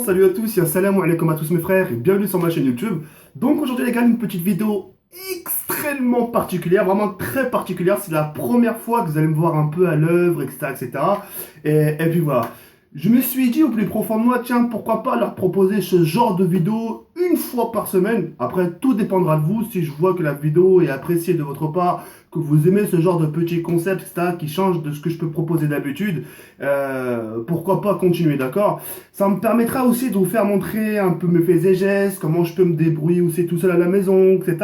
salut à tous et assalamu alaikum à tous mes frères et bienvenue sur ma chaîne YouTube. Donc aujourd'hui les gars, une petite vidéo extrêmement particulière, vraiment très particulière. C'est la première fois que vous allez me voir un peu à l'œuvre, etc. etc. Et puis voilà. Je me suis dit au plus profond de moi, tiens, pourquoi pas leur proposer ce genre de vidéo une fois par semaine. Après, tout dépendra de vous. Si je vois que la vidéo est appréciée de votre part, que vous aimez ce genre de petits concepts, etc., qui changent de ce que je peux proposer d'habitude, pourquoi pas continuer, d'accord? Ça me permettra aussi de vous faire montrer un peu mes faits et gestes, comment je peux me débrouiller aussi tout seul à la maison, etc.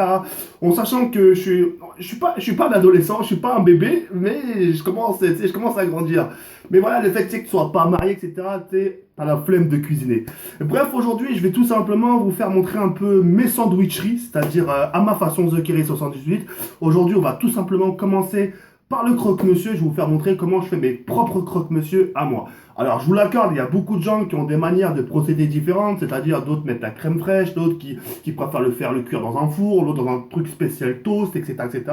En sachant que je suis pas un adolescent, je suis pas un bébé, mais je commence, tu sais, je commence à grandir. Mais voilà, le fait c'est que tu sois pas marié, etc., tu as la flemme de cuisiner. Bref, aujourd'hui, je vais tout simplement vous faire montrer un peu mes sandwicheries, c'est-à-dire à ma façon The Kerry 78. Aujourd'hui, on va tout simplement commencer par le croque-monsieur. Je vais vous faire montrer comment je fais mes propres croque-monsieur à moi. Alors, je vous l'accorde, il y a beaucoup de gens qui ont des manières de procéder différentes, c'est-à-dire d'autres mettent la crème fraîche, d'autres qui préfèrent le cuire dans un four, l'autre dans un truc spécial toast, etc., etc.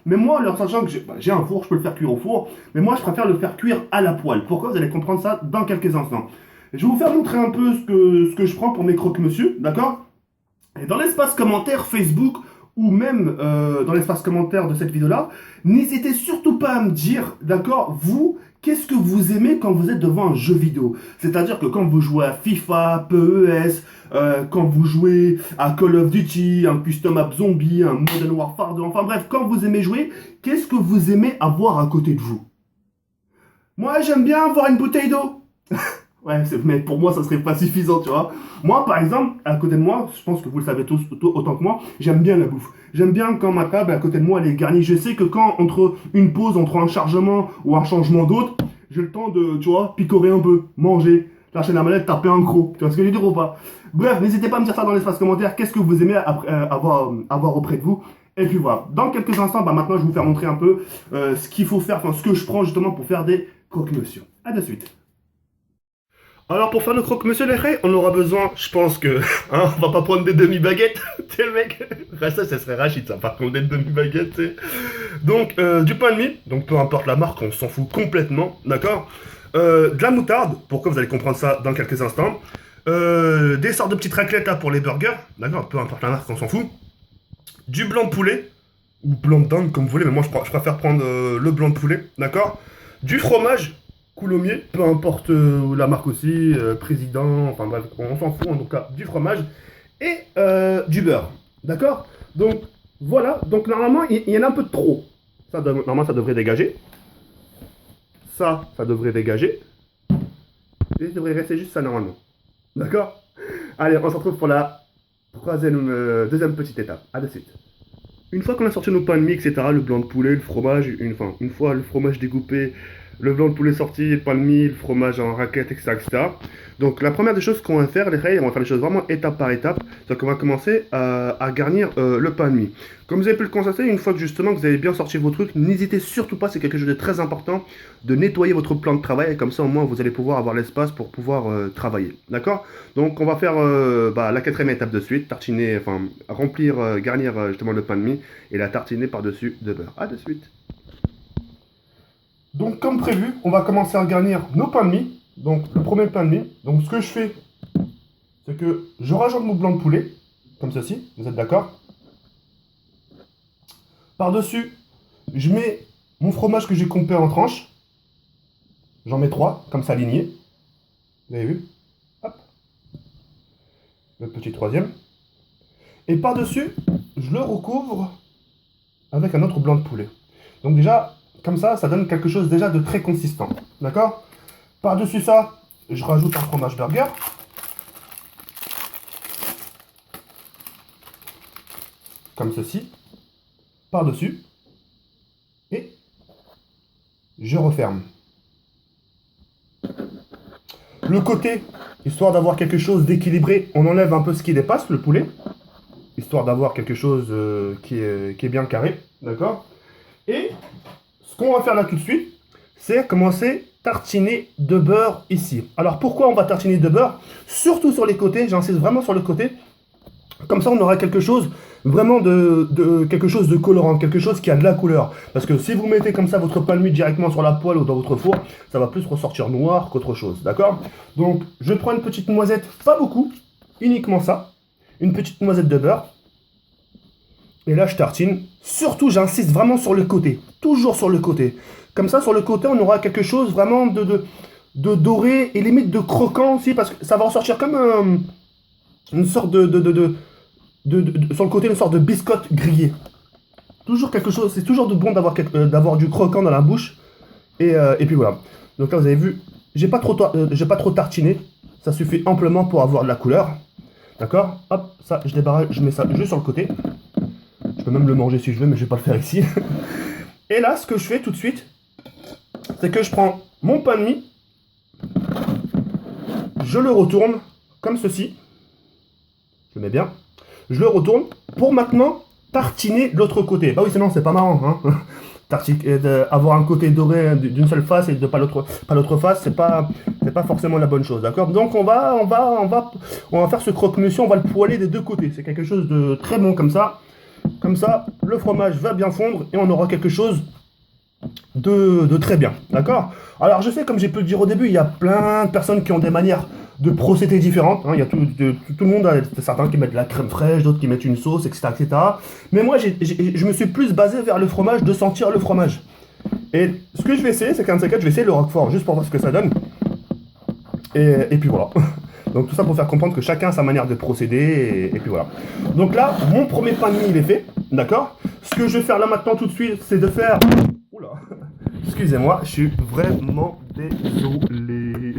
Mais moi, leur sachant que j'ai un four, je peux le faire cuire au four, mais moi, je préfère le faire cuire à la poêle. Pourquoi? Vous allez comprendre ça dans quelques instants. Je vais vous faire montrer un peu ce que je prends pour mes croque-monsieur, d'accord? Et dans l'espace commentaire Facebook, ou même dans l'espace commentaire de cette vidéo-là, n'hésitez surtout pas à me dire, d'accord, vous, qu'est-ce que vous aimez quand vous êtes devant un jeu vidéo? C'est-à-dire que quand vous jouez à FIFA, PES, quand vous jouez à Call of Duty, un Custom App Zombie, un Modern Warfare 2, enfin bref, quand vous aimez jouer, qu'est-ce que vous aimez avoir à côté de vous? Moi, j'aime bien avoir une bouteille d'eau. Ouais, mais pour moi, ça serait pas suffisant, tu vois. Moi, par exemple, à côté de moi, je pense que vous le savez tous autant que moi, j'aime bien la bouffe. J'aime bien quand ma table à côté de moi, elle est garnie. Je sais que quand, entre une pause, entre un chargement ou un changement d'autre, j'ai le temps de, tu vois, picorer un peu, manger, lâcher la manette, taper un croc. Tu vois ce que je veux dire ou pas? Bref, n'hésitez pas à me dire ça dans l'espace commentaire. Qu'est-ce que vous aimez avoir auprès de vous? Et puis voilà. Dans quelques instants, bah maintenant, je vais vous faire montrer un peu ce qu'il faut faire, enfin, ce que je prends justement pour faire des croque-monsieur. À de suite. Alors pour faire le croque-monsieur les frères, on aura besoin, je pense que, hein, on va pas prendre des demi-baguettes, tu sais le mec, ça serait Rachid ça, par contre des demi-baguettes, tu sais. Donc du pain de mie, donc peu importe la marque, on s'en fout complètement, d'accord. De la moutarde, pourquoi vous allez comprendre ça dans quelques instants. Des sortes de petites raclettes là pour les burgers, d'accord, peu importe la marque, on s'en fout. Du blanc de poulet, ou blanc de dinde comme vous voulez, mais moi je préfère prendre le blanc de poulet, d'accord. Du fromage, coulommiers, peu importe la marque aussi, président, enfin bref, on s'en fout en tout cas, du fromage et du beurre. D'accord? Donc voilà, donc normalement il y en a un peu de trop. Normalement ça devrait dégager. Ça devrait dégager. Et il devrait rester juste ça normalement. D'accord? Allez, on se retrouve pour la deuxième petite étape. À de suite. Une fois qu'on a sorti nos pains de mie, etc., le blanc de poulet, le fromage, une fois le fromage découpé, le blanc de poulet sorti, le pain de mie, le fromage en raquette, etc., etc. Donc la première des choses qu'on va faire, les frères, on va faire les choses vraiment étape par étape, c'est qu'on va commencer à garnir le pain de mie. Comme vous avez pu le constater, une fois que justement vous avez bien sorti vos trucs, n'hésitez surtout pas, c'est quelque chose de très important, de nettoyer votre plan de travail, et comme ça au moins vous allez pouvoir avoir l'espace pour pouvoir travailler. D'accord? Donc on va faire la quatrième étape de suite, tartiner, enfin remplir, garnir justement le pain de mie, et la tartiner par-dessus de beurre. À de suite. Donc comme prévu, on va commencer à garnir nos pains de mie. Donc le premier pain de mie. Donc ce que je fais, c'est que je rajoute mon blanc de poulet, comme ceci, vous êtes d'accord? Par-dessus, je mets mon fromage que j'ai coupé en tranches. J'en mets 3, comme ça aligné. Vous avez vu? Hop. Le petit troisième. Et par-dessus, je le recouvre avec un autre blanc de poulet. Donc déjà, comme ça donne quelque chose déjà de très consistant. D'accord? Par-dessus ça, je rajoute un fromage burger. Comme ceci. Par-dessus. Et je referme. Le côté, histoire d'avoir quelque chose d'équilibré, on enlève un peu ce qui dépasse, le poulet. Histoire d'avoir quelque chose qui est bien carré. D'accord? Et ce qu'on va faire là tout de suite, c'est commencer à tartiner de beurre ici. Alors pourquoi on va tartiner de beurre? Surtout sur les côtés, j'insiste vraiment sur le côté. Comme ça, on aura quelque chose vraiment quelque chose de colorant, quelque chose qui a de la couleur. Parce que si vous mettez comme ça votre pain de mie directement sur la poêle ou dans votre four, ça va plus ressortir noir qu'autre chose, d'accord? Donc, je prends une petite noisette, pas beaucoup, uniquement ça, une petite noisette de beurre. Et là, je tartine. Surtout, j'insiste vraiment sur le côté, toujours sur le côté. Comme ça, sur le côté, on aura quelque chose vraiment de doré et limite de croquant aussi, parce que ça va ressortir comme une sorte sur le côté, une sorte de biscotte grillée. Toujours quelque chose, c'est toujours de bon d'avoir du croquant dans la bouche. Et puis voilà. Donc là, vous avez vu, j'ai pas trop tartiné. Ça suffit amplement pour avoir de la couleur. D'accord? Hop, ça, je débarrasse, je mets ça juste sur le côté. Je peux même le manger si je veux, mais je vais pas le faire ici. Et là, ce que je fais tout de suite, c'est que je prends mon pain de mie, je le retourne comme ceci. Je le mets bien. Je le retourne pour maintenant tartiner l'autre côté. Bah oui, sinon c'est pas marrant, hein. Avoir un côté doré d'une seule face et de pas l'autre face, c'est pas forcément la bonne chose, d'accord? Donc on va faire ce croque-monsieur, on va le poêler des deux côtés. C'est quelque chose de très bon comme ça. Comme ça, le fromage va bien fondre et on aura quelque chose de très bien, d'accord? Alors je sais, comme j'ai pu le dire au début, il y a plein de personnes qui ont des manières de procéder différentes, hein. Il y a tout le monde, certains qui mettent de la crème fraîche, d'autres qui mettent une sauce, etc. etc. Mais moi, je me suis plus basé vers le fromage, de sentir le fromage. Et ce que je vais essayer, c'est qu'un de ces quatre, je vais essayer le roquefort, juste pour voir ce que ça donne. Et puis voilà. Donc tout ça pour faire comprendre que chacun a sa manière de procéder, et puis voilà. Donc là, mon premier pain de mie, il est fait, d'accord? Ce que je vais faire là maintenant tout de suite, c'est de faire... Oula, excusez-moi, je suis vraiment désolé.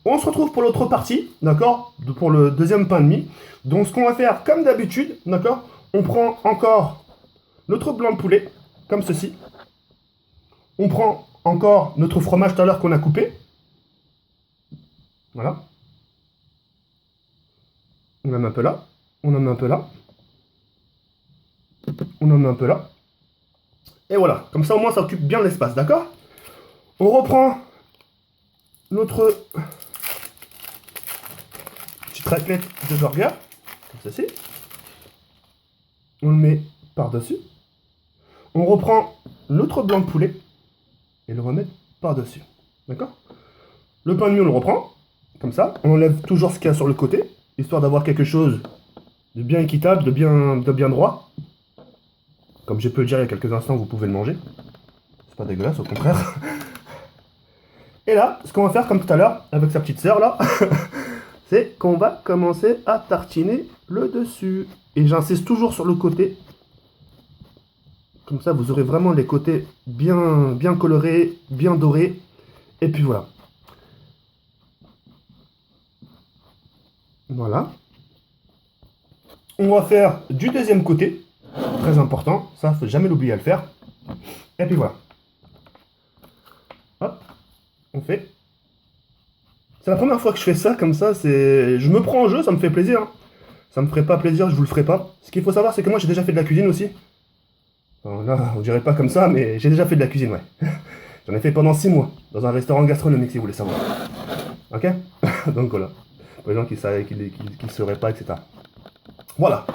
On se retrouve pour l'autre partie, d'accord? Pour le deuxième pain de mie. Donc ce qu'on va faire, comme d'habitude, d'accord? On prend encore notre blanc de poulet, comme ceci. On prend encore notre fromage tout à l'heure qu'on a coupé. Voilà. On en met un peu là. On en met un peu là. On en met un peu là. Et voilà. Comme ça, au moins, ça occupe bien l'espace, d'accord? On reprend notre petite raclette de burger, comme ceci. On le met par-dessus. On reprend notre blanc de poulet et le remet par-dessus. D'accord? Le pain de mie, on le reprend, comme ça. On enlève toujours ce qu'il y a sur le côté, histoire d'avoir quelque chose de bien équitable, de bien droit. Comme j'ai pu le dire il y a quelques instants, vous pouvez le manger. C'est pas dégueulasse, au contraire. Et là, ce qu'on va faire comme tout à l'heure, avec sa petite sœur là, c'est qu'on va commencer à tartiner le dessus. Et j'insiste toujours sur le côté. Comme ça, vous aurez vraiment les côtés bien colorés, bien dorés. Et puis voilà. Voilà. On va faire du deuxième côté. Très important. Ça, faut jamais l'oublier à le faire. Et puis voilà. Hop. On fait. C'est la première fois que je fais ça comme ça. Je me prends en jeu, ça me fait plaisir, hein. Ça me ferait pas plaisir, je vous le ferai pas. Ce qu'il faut savoir, c'est que moi, j'ai déjà fait de la cuisine aussi. Bon, là, on dirait pas comme ça, mais j'ai déjà fait de la cuisine, ouais. J'en ai fait pendant 6 mois, dans un restaurant gastronomique, si vous voulez savoir. Ok? Donc voilà. Pour les gens qui ne sauraient pas, etc. Voilà.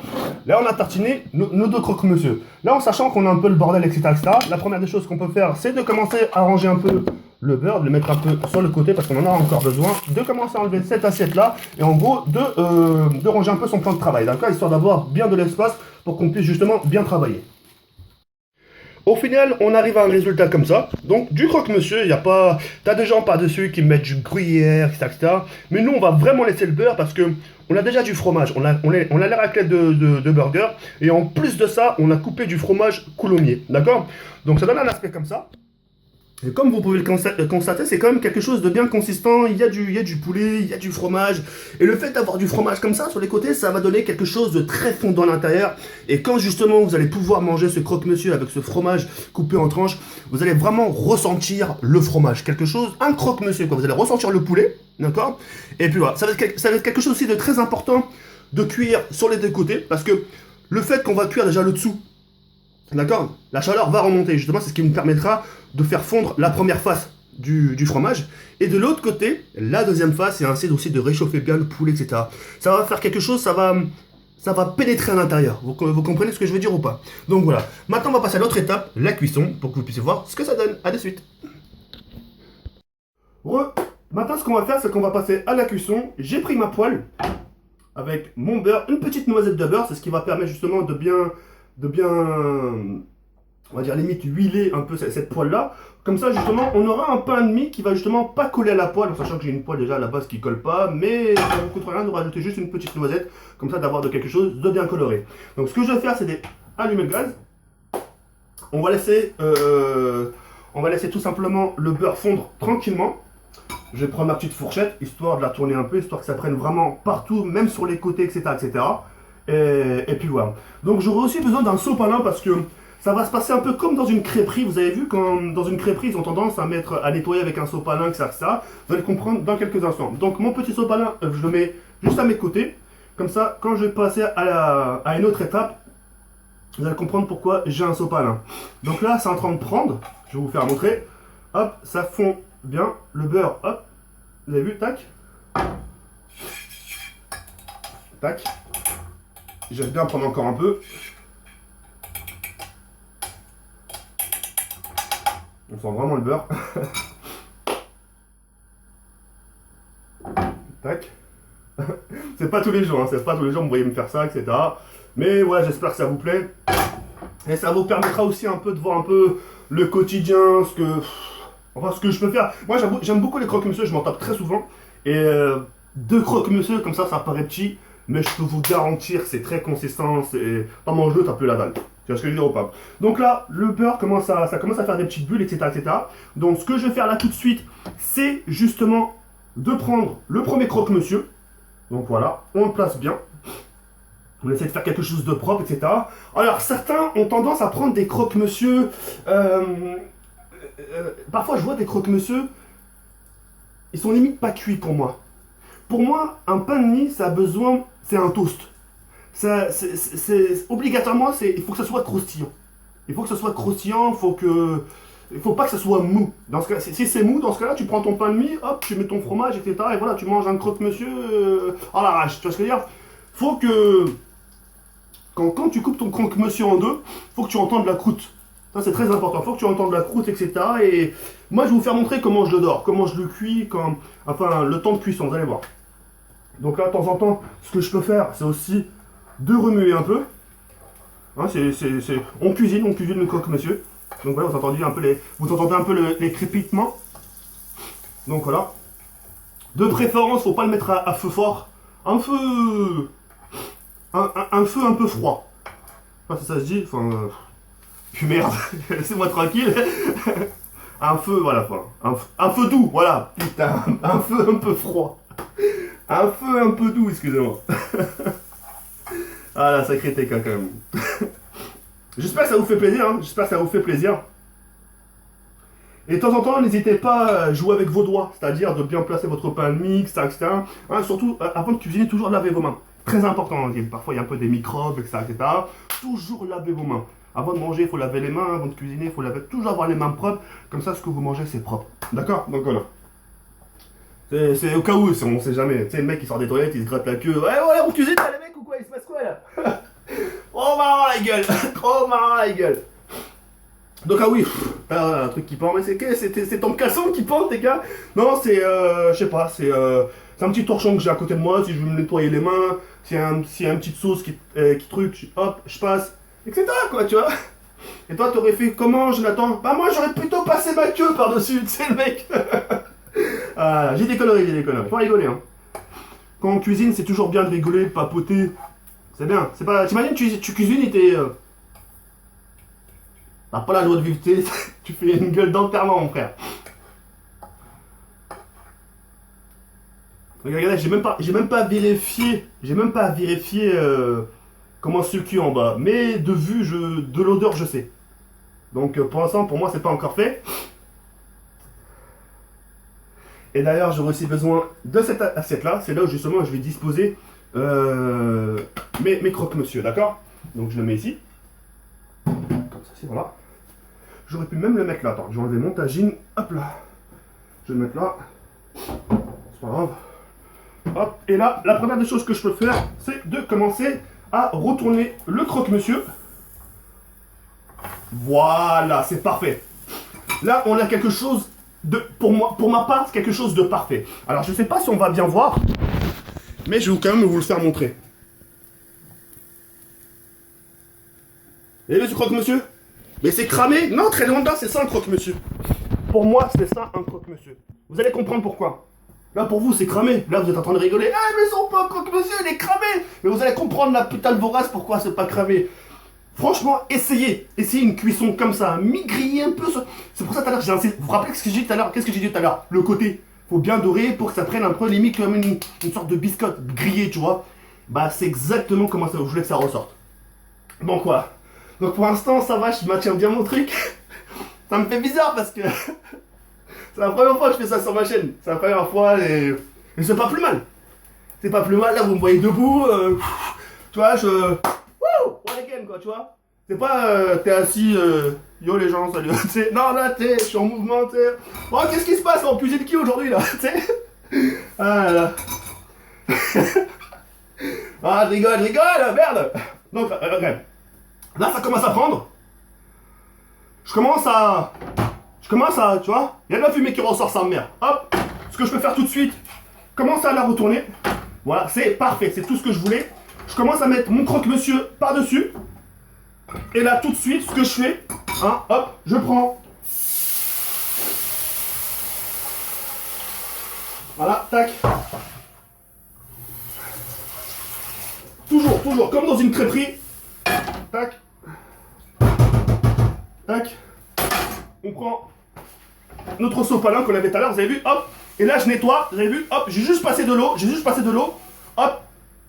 Là, on a tartiné nos deux croque-monsieur. Là, en sachant qu'on a un peu le bordel, etc., etc., la première des choses qu'on peut faire, c'est de commencer à ranger un peu le beurre, de le mettre un peu sur le côté, parce qu'on en a encore besoin, de commencer à enlever cette assiette-là, et en gros, de ranger un peu son plan de travail, d'accord? Histoire d'avoir bien de l'espace pour qu'on puisse justement bien travailler. Au final, on arrive à un résultat comme ça. Donc, du croque-monsieur, il n'y a pas... T'as des gens par-dessus qui mettent du gruyère, etc., etc. Mais nous, on va vraiment laisser le beurre parce que on a déjà du fromage. On a les raclettes de burger. Et en plus de ça, on a coupé du fromage coulommiers. D'accord? Donc, ça donne un aspect comme ça. Et comme vous pouvez le constater, c'est quand même quelque chose de bien consistant. Il y a du poulet, il y a du fromage. Et le fait d'avoir du fromage comme ça sur les côtés, ça va donner quelque chose de très fondant à l'intérieur. Et quand justement vous allez pouvoir manger ce croque-monsieur avec ce fromage coupé en tranches, vous allez vraiment ressentir le fromage. Quelque chose, un croque-monsieur, quoi. Vous allez ressentir le poulet, d'accord? Et puis voilà, ça va être quelque chose aussi de très important de cuire sur les deux côtés. Parce que le fait qu'on va cuire déjà le dessous, d'accord? La chaleur va remonter, justement, c'est ce qui nous permettra de faire fondre la première face du fromage. Et de l'autre côté, la deuxième face, et ainsi aussi de réchauffer bien le poulet, etc. Ça va faire quelque chose, ça va ça va pénétrer à l'intérieur. Vous comprenez ce que je veux dire ou pas? Donc voilà. Maintenant, on va passer à l'autre étape, la cuisson, pour que vous puissiez voir ce que ça donne. À de suite. Maintenant, ce qu'on va faire, c'est qu'on va passer à la cuisson. J'ai pris ma poêle avec mon beurre, une petite noisette de beurre. C'est ce qui va permettre justement de bien, on va dire limite huiler un peu cette poêle là. Comme ça justement on aura un pain de mie qui va justement pas coller à la poêle, en sachant que j'ai une poêle déjà à la base qui colle pas, mais ça ne coûte rien de rajouter juste une petite noisette, comme ça d'avoir de quelque chose de bien coloré. Donc ce que je vais faire, c'est d'allumer le gaz. On va laisser tout simplement le beurre fondre tranquillement. Je vais prendre ma petite fourchette, histoire de la tourner un peu, histoire que ça prenne vraiment partout, même sur les côtés, etc. etc. Et puis voilà. Donc j'aurai aussi besoin d'un sopalin parce que ça va se passer un peu comme dans une crêperie. Vous avez vu quand dans une crêperie, ils ont tendance à nettoyer avec un sopalin, etc. Vous allez comprendre dans quelques instants. Donc mon petit sopalin, je le mets juste à mes côtés. Comme ça, quand je vais passer à une autre étape, vous allez comprendre pourquoi j'ai un sopalin. Donc là, c'est en train de prendre. Je vais vous faire montrer. Hop, ça fond bien. Le beurre, hop. Vous avez vu, tac. Tac. J'aime bien prendre encore un peu. On sent vraiment le beurre. Tac. C'est pas tous les jours, hein. C'est pas tous les jours que vous voyez me faire ça, etc. Mais ouais, j'espère que ça vous plaît. Et ça vous permettra aussi un peu de voir un peu le quotidien, ce que je peux faire. Moi, j'aime beaucoup les croque-monsieur, je m'en tape très souvent. Et deux croque-monsieur, comme ça paraît petit. Mais je peux vous garantir, c'est très consistant. C'est pas manger, t'as plus la dalle. Tu vois ce que je veux dire ou pas? Donc là, le beurre ça commence à faire des petites bulles, etc., etc. Donc ce que je vais faire là tout de suite, c'est justement de prendre le premier croque-monsieur. Donc voilà, on le place bien. On essaie de faire quelque chose de propre, etc. Alors certains ont tendance à prendre des croque-monsieur. Parfois je vois des croque-monsieur, ils sont limite pas cuits pour moi. Pour moi, un pain de mie, ça a besoin, c'est un toast. Obligatoirement, il faut que ça soit croustillant. Il faut que ça soit croustillant, il faut pas que ça soit mou. Dans ce cas, si c'est mou, dans ce cas-là, tu prends ton pain de mie, hop, tu mets ton fromage, etc. Et voilà, tu manges un croque-monsieur à l'arrache. Tu vois ce que je veux dire? Faut que quand tu coupes ton croque-monsieur en deux, faut que tu entendes la croûte. Ça, c'est très important. Faut que tu entendes la croûte, etc. Et moi, je vais vous faire montrer comment je le dors, comment je le cuis, enfin, le temps de cuisson, vous allez voir. Donc là, de temps en temps, ce que je peux faire, c'est aussi de remuer un peu. Hein, on cuisine le croque-monsieur. Donc voilà, vous entendez un peu les crépitements. Donc voilà. De préférence, faut pas le mettre à feu fort. Un feu un peu froid. Enfin, ça se dit. Enfin, puis merde, laissez-moi tranquille. Un feu, voilà. Un feu doux, voilà. Putain, un feu un peu froid. Un feu un peu doux, excusez-moi. Ah la sacrée TK quand même. J'espère que ça vous fait plaisir, hein. J'espère que ça vous fait plaisir. Et de temps en temps, n'hésitez pas à jouer avec vos doigts, c'est-à-dire de bien placer votre pain de mie, etc. Hein, surtout, avant de cuisiner, toujours laver vos mains. Très important, hein. Parfois il y a un peu des microbes, etc. Toujours laver vos mains. Avant de manger, il faut laver les mains. Avant de cuisiner, il faut toujours avoir les mains propres. Comme ça, ce que vous mangez, c'est propre. D'accord? Donc voilà. C'est au cas où, on sait jamais. Tu sais, le mec qui sort des toilettes, il se gratte la queue. Ouais, voilà, on cuisine, là, les mecs, ou quoi? Il se passe quoi, là? Oh, marrant la gueule! Oh, marrant la gueule! Donc, ah oui, un truc qui pend, mais c'est ton caleçon qui pend, les gars? Non, je sais pas, c'est un petit torchon que j'ai à côté de moi. Si je veux me nettoyer les mains, s'il y a une petite sauce qui truc, hop, je passe, etc. quoi, tu vois? Et toi, t'aurais fait comment, Jonathan? Bah, moi, j'aurais plutôt passé ma queue par-dessus, tu sais, le mec! Ah, j'ai des conneries. Faut rigoler, hein. Quand on cuisine, c'est toujours bien de rigoler, de papoter. C'est bien. C'est pas. T'imagines, tu cuisines et t'es. T'as pas la joie de vivre, tu fais une gueule d'enterrement, mon frère. Regardez, j'ai même pas vérifié. Comment c'est le cul en bas. Mais de vue, de l'odeur, je sais. Donc pour l'instant, pour moi, c'est pas encore fait. Et d'ailleurs, j'aurai aussi besoin de cette assiette-là. C'est là où justement je vais disposer mes croque-monsieur, d'accord? Donc je le mets ici. Comme ça, c'est voilà. J'aurais pu même le mettre là. Attends, je vais enlever mon tagine. Hop là. Je vais le mettre là. C'est pas grave. Hop. Et là, la première des choses que je peux faire, c'est de commencer à retourner le croque-monsieur. Voilà, c'est parfait. Là, on a quelque chose de, pour ma part, quelque chose de parfait. Alors, je ne sais pas si on va bien voir, mais je vais quand même vous le faire montrer. Et le croque-monsieur? Mais c'est cramé? Non, très loin de là, c'est ça un croque-monsieur. Pour moi, c'est ça un croque-monsieur. Vous allez comprendre pourquoi. Là, pour vous, c'est cramé. Là, vous êtes en train de rigoler. Ah, mais son pas croque-monsieur, il est cramé. Mais vous allez comprendre la putain de vorace pourquoi c'est pas cramé. Franchement, essayez une cuisson comme ça, mi-grillé un peu. C'est pour ça tout à l'heure, j'ai insisté. Vous vous rappelez ce que j'ai dit tout à l'heure? Qu'est-ce que j'ai dit tout à l'heure? Le côté. Faut bien dorer pour que ça prenne un peu limite comme une sorte de biscotte grillée, tu vois. Bah, c'est exactement comment ça, je voulais que ça ressorte. Donc, voilà. Donc, pour l'instant, ça va, je maintiens bien mon truc. Ça me fait bizarre parce que c'est la première fois que je fais ça sur ma chaîne. C'est la première fois et c'est pas plus mal. C'est pas plus mal. Là, vous me voyez debout. Tu vois, je. Wouh! One again, quoi, tu vois. C'est pas t'es assis, yo les gens, salut. Non, là, je suis en mouvement, tu sais. Oh, qu'est-ce qui se passe? On puise de qui aujourd'hui, là? Tu sais. Ah là là. Ah, je rigole, merde! Donc, regarde. Là, ça commence à prendre. Je commence à, tu vois, il y a de la fumée qui ressort, sa mère. Hop, ce que je peux faire tout de suite, commence à la retourner. Voilà, c'est parfait, c'est tout ce que je voulais. Je commence à mettre mon croque-monsieur par-dessus. Et là, tout de suite, ce que je fais, hein, hop, je prends. Voilà, tac. Toujours, comme dans une crêperie. Tac. Tac. On prend notre sopalin qu'on avait tout à l'heure, vous avez vu, hop. Et là, je nettoie, vous avez vu, hop, j'ai juste passé de l'eau, hop,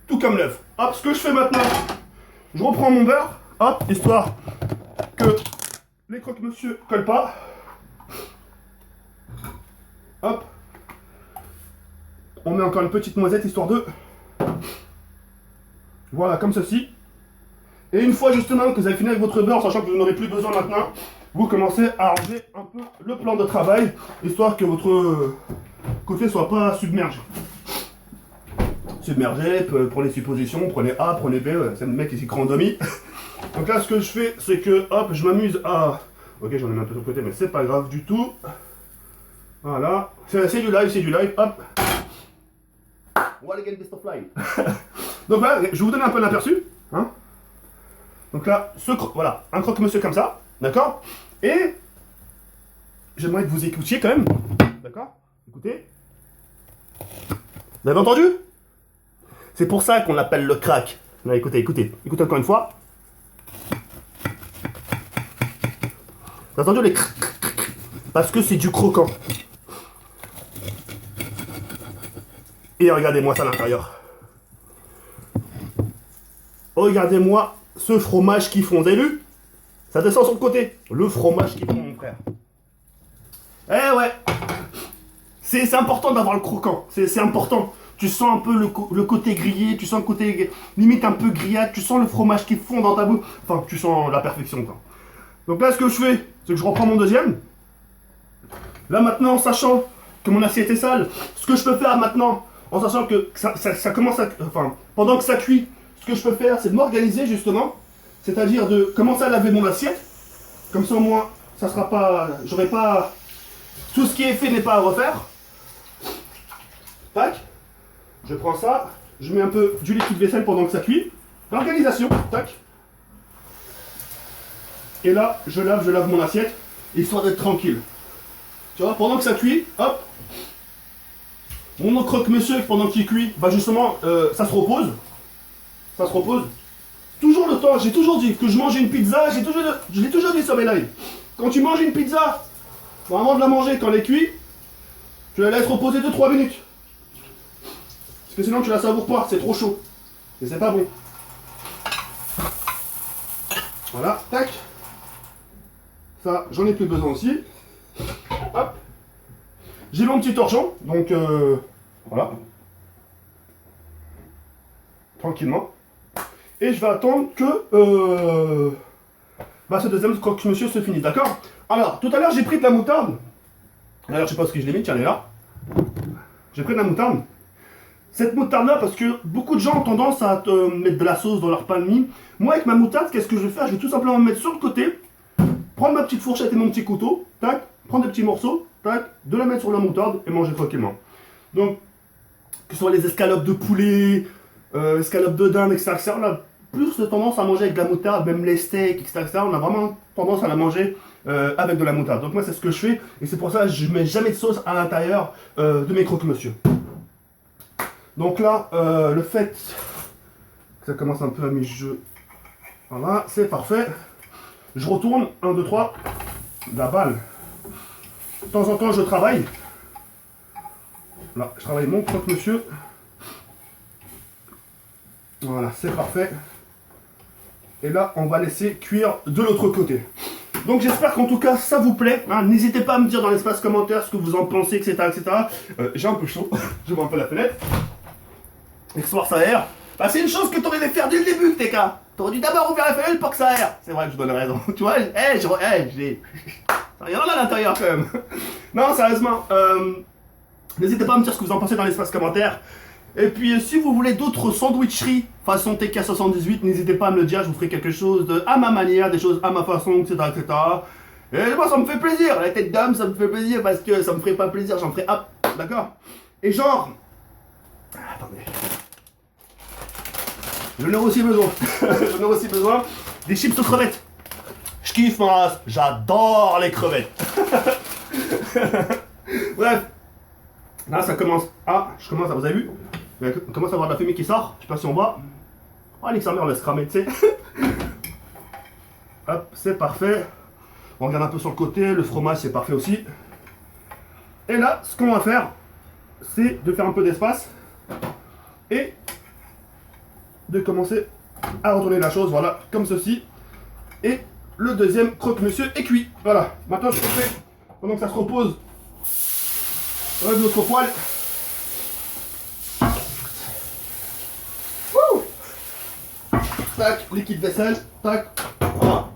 tout comme l'œuf. Hop, ce que je fais maintenant, je reprends mon beurre, hop, histoire que les croque-monsieur collent pas. Hop. On met encore une petite noisette, histoire de... Voilà, comme ceci. Et une fois justement que vous avez fini avec votre beurre, sachant que vous n'en aurez plus besoin maintenant, vous commencez à arranger un peu le plan de travail, histoire que votre côté soit pas submergé. Submergé, prenez supposition, prenez A, prenez B, c'est le mec qui s'est randomi. Donc là, ce que je fais, c'est que, hop, je m'amuse à... Ok, j'en ai mis un peu sur le côté, mais c'est pas grave du tout. Voilà, c'est du live, hop. What again, best of live. Donc voilà, je vais vous donner un peu l'aperçu, hein. Donc là, voilà, un croque-monsieur comme ça, d'accord? Et j'aimerais que vous écoutiez quand même, d'accord? Écoutez. Vous avez entendu? C'est pour ça qu'on l'appelle le crack. Non, écoutez encore une fois. Vous avez entendu les crack? Parce que c'est du croquant. Et regardez-moi ça à l'intérieur. Regardez-moi ce fromage qu'ils font, vous avez vu? Ça descend sur le côté. Le fromage qu'ils font, mon frère. Eh ouais. C'est important d'avoir le croquant. C'est important. Tu sens un peu le côté grillé, tu sens le côté limite un peu grillade, tu sens le fromage qui fond dans ta bouche. Enfin, tu sens la perfection, quoi. Donc là, ce que je fais, c'est que je reprends mon deuxième. Là, maintenant, en sachant que mon assiette est sale, ce que je peux faire maintenant, en sachant que ça commence à... Enfin, pendant que ça cuit, ce que je peux faire, c'est de m'organiser, justement. C'est-à-dire de commencer à laver mon assiette. Comme ça, au moins, ça sera pas... J'aurai pas... Tout ce qui est fait n'est pas à refaire. Tac. Je prends ça. Je mets un peu du liquide vaisselle pendant que ça cuit. L'organisation. Tac. Et là, je lave mon assiette, histoire d'être tranquille. Tu vois, pendant que ça cuit, hop. Mon croque-monsieur, pendant qu'il cuit, va justement, ça se repose. Ça se repose. Toujours le temps, j'ai toujours dit que je mangeais une pizza, je l'ai toujours dit sur mes lives. Quand tu manges une pizza, bon, avant de la manger, quand elle est cuite, tu la laisses reposer 2-3 minutes. Parce que sinon tu la savoures pas, c'est trop chaud. Et c'est pas bon. Voilà, tac. Ça, j'en ai plus besoin aussi. Hop. J'ai mon petit torchon, donc voilà. Tranquillement. Et je vais attendre que ce deuxième croque-monsieur se finisse, d'accord? Alors, tout à l'heure, j'ai pris de la moutarde. D'ailleurs, je sais pas ce que je l'ai mis, tiens, elle est là. J'ai pris de la moutarde. Cette moutarde-là, parce que beaucoup de gens ont tendance à mettre de la sauce dans leur pain de mie. Moi, avec ma moutarde, qu'est-ce que je vais faire? Je vais tout simplement me mettre sur le côté, prendre ma petite fourchette et mon petit couteau, tac, prendre des petits morceaux, tac, de la mettre sur la moutarde et manger tranquillement. Donc, que ce soit les escalopes de poulet, escalopes de dinde, etc., on a plus de tendance à manger avec de la moutarde, même les steaks, etc., on a vraiment tendance à la manger avec de la moutarde. Donc moi, c'est ce que je fais, et c'est pour ça que je mets jamais de sauce à l'intérieur de mes croque-monsieur. Donc là, le fait que ça commence un peu à mi-jeu, voilà, c'est parfait. Je retourne, 1, 2, 3, la balle. De temps en temps, je travaille. Là, je travaille mon croque-monsieur. Voilà, c'est parfait. Et là, on va laisser cuire de l'autre côté. Donc j'espère qu'en tout cas, ça vous plaît. Hein, n'hésitez pas à me dire dans l'espace commentaire ce que vous en pensez, etc. etc. J'ai un peu chaud. J'ouvre un peu la fenêtre. Histoire ça aère. Bah, c'est une chose que t'aurais dû faire dès le début, TK. T'aurais dû d'abord ouvrir la fenêtre pour que ça aère. C'est vrai que je donne raison. Tu vois, j'ai... Il y en a à l'intérieur quand même. Non, sérieusement. N'hésitez pas à me dire ce que vous en pensez dans l'espace commentaire. Et puis, si vous voulez d'autres sandwicheries façon TK78, n'hésitez pas à me le dire. Je vous ferai quelque chose à ma manière, des choses à ma façon, etc., etc. Et moi, ça me fait plaisir. La tête d'homme, ça me fait plaisir parce que ça me ferait pas plaisir. J'en ferai hop, d'accord. Et genre... Attendez. J'en ai aussi besoin. J'en ai aussi besoin des chips aux crevettes. Je kiffe ma race. J'adore les crevettes. Bref. Là, ça commence. Ah, je commence à. Vous avez vu? On commence à avoir de la fumée qui sort. Je sais pas si on voit. Oh, Alex, sa mère laisse cramer, tu sais. Hop, c'est parfait. On regarde un peu sur le côté. Le fromage, c'est parfait aussi. Et là, ce qu'on va faire, c'est de faire un peu d'espace. Et de commencer à retourner la chose, voilà, comme ceci. Et le deuxième croque-monsieur est cuit. Voilà, maintenant je fais, pendant que ça se repose, de notre poêle. Tac, liquide vaisselle, tac. Voilà.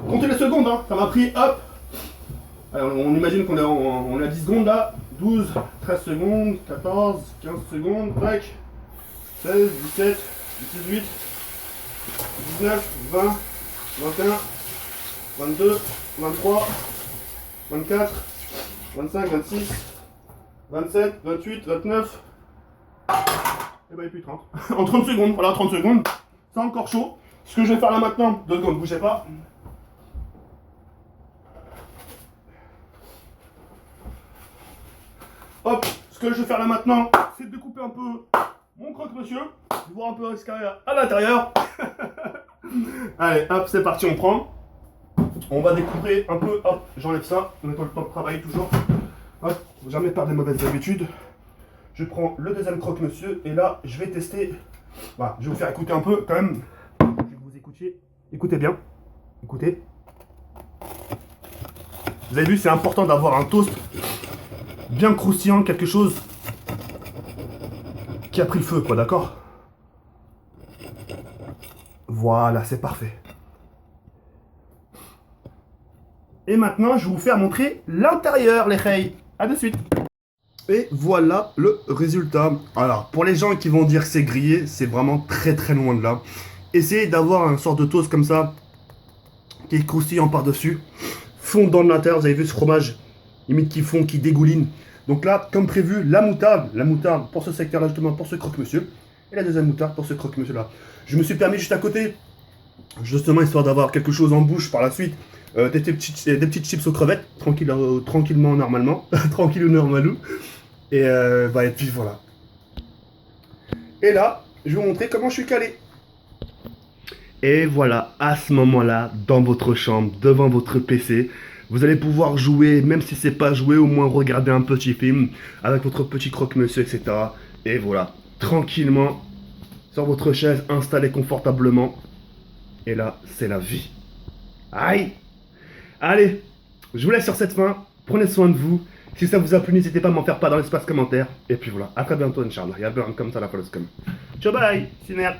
Comptez les secondes, hein, ça m'a pris, hop. Alors, on imagine qu'on on a 10 secondes là. 12, 13 secondes, 14, 15 secondes, tac. 16, 17, 18, 19, 20, 21, 22, 23, 24, 25, 26, 27, 28, 29. Et bah, et puis 30. En 30 secondes, voilà, 30 secondes. C'est encore chaud. Ce que je vais faire là maintenant, 2 secondes, bougez pas. Hop, ce que je vais faire là maintenant, c'est de découper un peu mon croque-monsieur, de voir un peu l'extérieur à l'intérieur. Allez, hop, c'est parti, on prend. On va découper un peu, hop, j'enlève ça, on est dans le temps de travail toujours. Hop, faut jamais perdre les mauvaises habitudes. Je prends le deuxième croque-monsieur et là, je vais tester. Voilà, je vais vous faire écouter un peu quand même. Je vais que vous écoutiez. Écoutez bien. Écoutez. Vous avez vu, c'est important d'avoir un toast bien croustillant, quelque chose qui a pris le feu, quoi, d'accord? Voilà, c'est parfait. Et maintenant, je vais vous faire montrer l'intérieur, les reilles. A de suite. Et voilà le résultat. Alors, pour les gens qui vont dire que c'est grillé, c'est vraiment très très loin de là. Essayez d'avoir un sort de toast comme ça, qui est croustillant par-dessus, fondant de l'intérieur. Vous avez vu ce fromage, limite qui fond, qui dégouline. Donc là, comme prévu, la moutarde pour ce secteur-là, justement, pour ce croque-monsieur. Et la deuxième moutarde pour ce croque-monsieur-là. Je me suis permis juste à côté, justement, histoire d'avoir quelque chose en bouche par la suite. Des petites chips aux crevettes, tranquillement, normalement. Tranquille ou normalou. Et puis voilà. Et là, je vais vous montrer comment je suis calé. Et voilà, à ce moment-là, dans votre chambre, devant votre PC, vous allez pouvoir jouer, même si c'est pas jouer, au moins regarder un petit film avec votre petit croque-monsieur, etc. Et voilà, tranquillement, sur votre chaise, installé confortablement. Et là, c'est la vie. Aïe! Allez, je vous laisse sur cette fin. Prenez soin de vous. Si ça vous a plu, n'hésitez pas à m'en faire part dans l'espace commentaire. Et puis voilà, à très bientôt, Inch'Allah. Il y a plein comme ça la folle comme. Ciao, bye! Cinéaire!